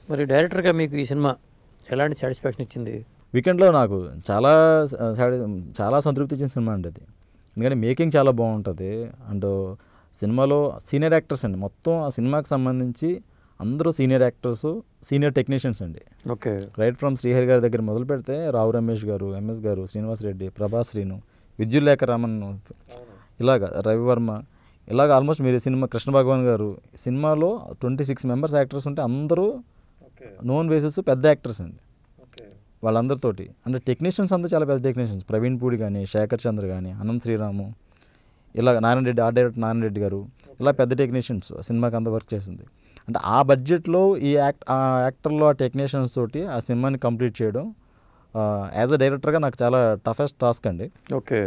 మరి డైరెక్టర్గా మీకు ఈ సినిమా ఎలాంటి సాటిస్ఫాక్షన్ ఇచ్చింది? వీకెండ్లో నాకు చాలా చాలా సంతృప్తి ఇచ్చిన సినిమా అండి అది. ఎందుకంటే మేకింగ్ చాలా బాగుంటుంది. అండ్ సినిమాలో సీనియర్ యాక్టర్స్ అండి, మొత్తం ఆ సినిమాకి సంబంధించి అందరూ సీనియర్ యాక్టర్స్, సీనియర్ టెక్నీషియన్స్ అండి. ఓకే. రైట్ ఫ్రమ్ శ్రీహరి గారి దగ్గర మొదలు పెడితే రావు రమేష్ గారు, ఎంఎస్ గారు, శ్రీనివాస్ రెడ్డి, ప్రభాస్ శ్రీను, విద్యుల్లేఖ రామన్, ఇలాగ రవివర్మ, ఇలాగ ఆల్మోస్ట్ మీరు సినిమా కృష్ణ భగవాన్ గారు, సినిమాలో 26 మెంబర్స్ యాక్టర్స్ ఉంటే అందరూ నోన్ బేసిస్ పెద్ద యాక్టర్స్ అండి వాళ్ళందరితోటి. అంటే టెక్నీషియన్స్ అంతా చాలా పెద్ద టెక్నీషియన్స్, ప్రవీణ్ పూడి కానీ, శేఖర్ చంద్ర కానీ, అనంత్ శ్రీరాము, ఇలా నారాయణ రెడ్డి, ఆర్ట్ డైరెక్టర్ నారాయణ రెడ్డి గారు, ఇలా పెద్ద టెక్నీషియన్స్ సినిమాకి అంతా వర్క్ చేసింది. అంటే ఆ బడ్జెట్లో ఆ యాక్టర్లో, ఆ టెక్నీషియన్స్ తోటి ఆ సినిమాని కంప్లీట్ చేయడం యాజ్ అ డైరెక్టర్గా నాకు చాలా టఫెస్ట్ టాస్క్ అండి. ఓకే.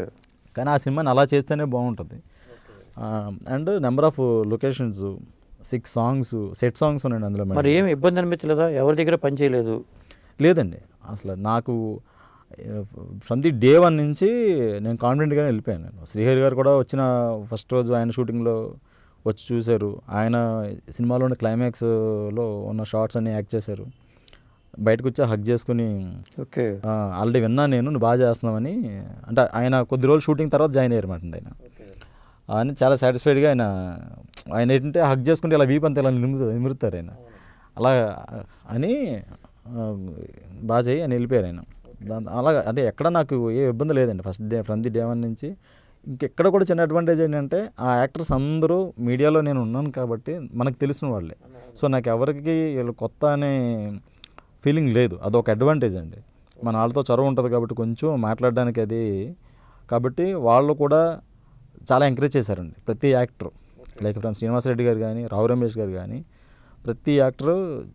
కానీ ఆ సినిమాని అలా చేస్తేనే బాగుంటుంది. And number of locations, 6 songs, set songs ఉన్నాయండి అందులో. మరి ఏమి ఇబ్బంది అనిపించలేదా? ఎవరి దగ్గర పని చేయలేదు? లేదండి, అసలు నాకు ఫ్రమ్ ది డే 1 నుంచి నేను కాన్ఫిడెంట్గానే వెళ్ళిపోయాను. నేను శ్రీహరి గారు కూడా వచ్చిన ఫస్ట్ రోజు ఆయన షూటింగ్లో వచ్చి చూశారు. ఆయన సినిమాలోని క్లైమాక్స్లో ఉన్న షార్ట్స్ అన్నీ యాక్ట్ చేశారు. బయటకు వచ్చి హగ్ చేసుకుని, ఓకే, ఆల్రెడీ విన్నాను నేను, నువ్వు బాగా చేస్తున్నావని. అంటే ఆయన కొద్ది రోజులు షూటింగ్ తర్వాత జాయిన్ అయ్యారు అన్నమాట ఆయన. ఆయన చాలా సాటిస్ఫైడ్గా ఆయన ఏంటంటే హగ్ చేసుకుంటే ఇలా వీపు అంతా ఇలా నిమురుతారు ఆయన. అలా అని బాగా చేయి అని వెళ్ళిపోయారు ఆయన. అలాగా అంటే ఎక్కడ నాకు ఏ ఇబ్బంది లేదండి first day, from the day 1 నుంచి. ఇంకెక్కడ కూడా చిన్న అడ్వాంటేజ్ ఏంటంటే ఆ యాక్టర్స్ అందరూ మీడియాలో నేను ఉన్నాను కాబట్టి మనకు తెలిసిన వాళ్ళే. సో నాకు ఎవరికి వీళ్ళు కొత్త అనే ఫీలింగ్ లేదు, అదొక అడ్వాంటేజ్ అండి. మన వాళ్ళతో చొరవ ఉంటుంది కాబట్టి కొంచెం మాట్లాడడానికి అది. కాబట్టి వాళ్ళు కూడా చాలా ఎంకరేజ్ చేశారండి ప్రతి actor. Like from Srinivas Reddy గారు కానీ, రావు రమేష్ గారు కానీ, ప్రతి యాక్టరు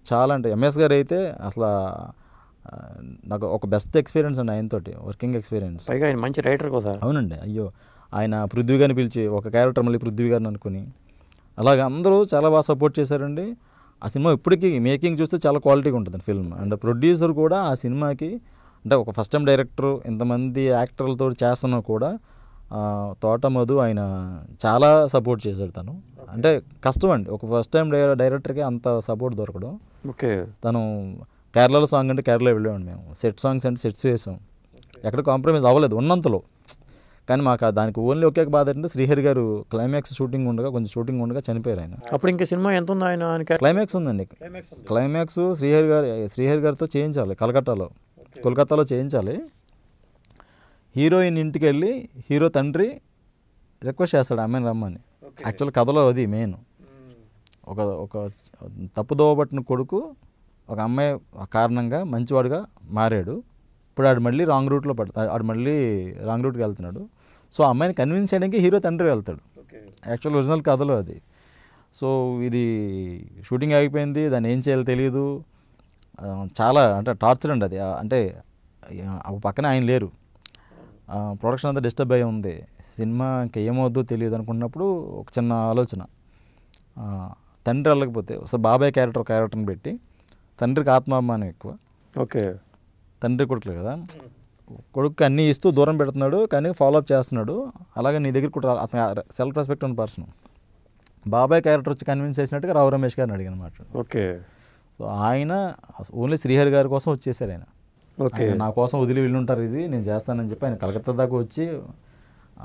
చాలా. అంటే ఎంఎస్ గారు అయితే అసలు నాకు ఒక బెస్ట్ ఎక్స్పీరియన్స్ అండి ఆయనతోటి, వర్కింగ్ ఎక్స్పీరియన్స్. పైగా ఆయన మంచి రైటర్ కదా. అవునండి. అయ్యో, ఆయన పృథ్వీ గారిని పిలిచి ఒక క్యారెక్టర్ మళ్ళీ పృథ్వీ గారిని అనుకుని అలాగే అందరూ చాలా బాగా సపోర్ట్ చేశారండి. ఆ సినిమా ఇప్పటికీ మేకింగ్ చూస్తే చాలా క్వాలిటీగా ఉంటుంది ఫిల్మ్. అండ్ ప్రొడ్యూసర్ కూడా ఆ సినిమాకి, అంటే ఒక ఫస్ట్ టైం డైరెక్టర్ ఇంతమంది యాక్టర్లతో చేస్తున్నా కూడా తోట మధు ఆయన చాలా సపోర్ట్ చేశాడు. తను అంటే కష్టం అండి, ఒక ఫస్ట్ టైం డైరెక్టర్కి అంత సపోర్ట్ దొరకడం. ఓకే. తను కేరళలో సాంగ్ అంటే కేరళ వెళ్ళామండి మేము, సెట్ సాంగ్స్ అంటే సెట్స్ వేసాం, ఎక్కడ కాంప్రమైజ్ అవ్వలేదు ఉన్నంతలో. కానీ మాకు దానికి ఓన్లీ ఒకే బాధ అంటే శ్రీహరి గారు క్లైమాక్స్ షూటింగ్ ఉండగా చనిపోయారు ఆయన. అప్పుడు ఇంకా సినిమా ఎంత ఉంది ఆయన? క్లైమాక్స్ ఉందండి, క్లైమాక్స్ శ్రీహరి గారితో చేయించాలి, కోల్కతాలో చేయించాలి. హీరోయిన్ ఇంటికి వెళ్ళి హీరో తండ్రి రిక్వెస్ట్ చేస్తాడు అమ్మాయిని రమ్మని. యాక్చువల్ కథలో అది మెయిన్. ఒక తప్పుదోవ పట్టిన కొడుకు ఒక అమ్మాయి కారణంగా మంచివాడుగా మారాడు. ఇప్పుడు ఆడు మళ్ళీ రాంగ్ రూట్కి వెళ్తున్నాడు. సో ఆ అమ్మాయిని కన్విన్స్ చేయడానికి హీరో తండ్రి వెళ్తాడు. యాక్చువల్ ఒరిజినల్ కథలో అది. సో ఇది షూటింగ్ ఆగిపోయింది, దాన్ని ఏం చేయాలో తెలియదు, చాలా అంటే టార్చర్ అండి అది. అంటే ఒక పక్కన ఆయన లేరు, ప్రొడక్షన్ అంతా డిస్టర్బ్ అయ్యి ఉంది, సినిమా ఇంకా ఏమవుద్దో తెలియదు అనుకున్నప్పుడు ఒక చిన్న ఆలోచన, తండ్రి వెళ్ళకపోతే ఒకసారి బాబాయ్ క్యారెక్టర్ని పెట్టి, తండ్రికి ఆత్మాభిమానం ఎక్కువ. ఓకే. తండ్రి కొడుకులు కదా, కొడుకు అన్నీ ఇస్తూ దూరం పెడుతున్నాడు కానీ ఫాలోఅప్ చేస్తున్నాడు. అలాగే నీ దగ్గర కూడా అతను సెల్ఫ్ రెస్పెక్ట్ ఉన్న పర్సన్. బాబాయ్ క్యారెక్టర్ వచ్చి కన్విన్స్ చేసినట్టుగా రావు రమేష్ గారిని అడిగాను అనమాట. ఓకే. సో ఆయన ఓన్లీ శ్రీహరి గారి కోసం వచ్చేసారు ఆయన. ఓకే. నా కోసం వదిలి వెళ్ళి ఉంటారు, ఇది నేను చేస్తానని చెప్పి ఆయన కలకత్తా దాకా వచ్చి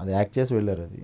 అది యాక్ట్ చేసి వెళ్ళారు. అది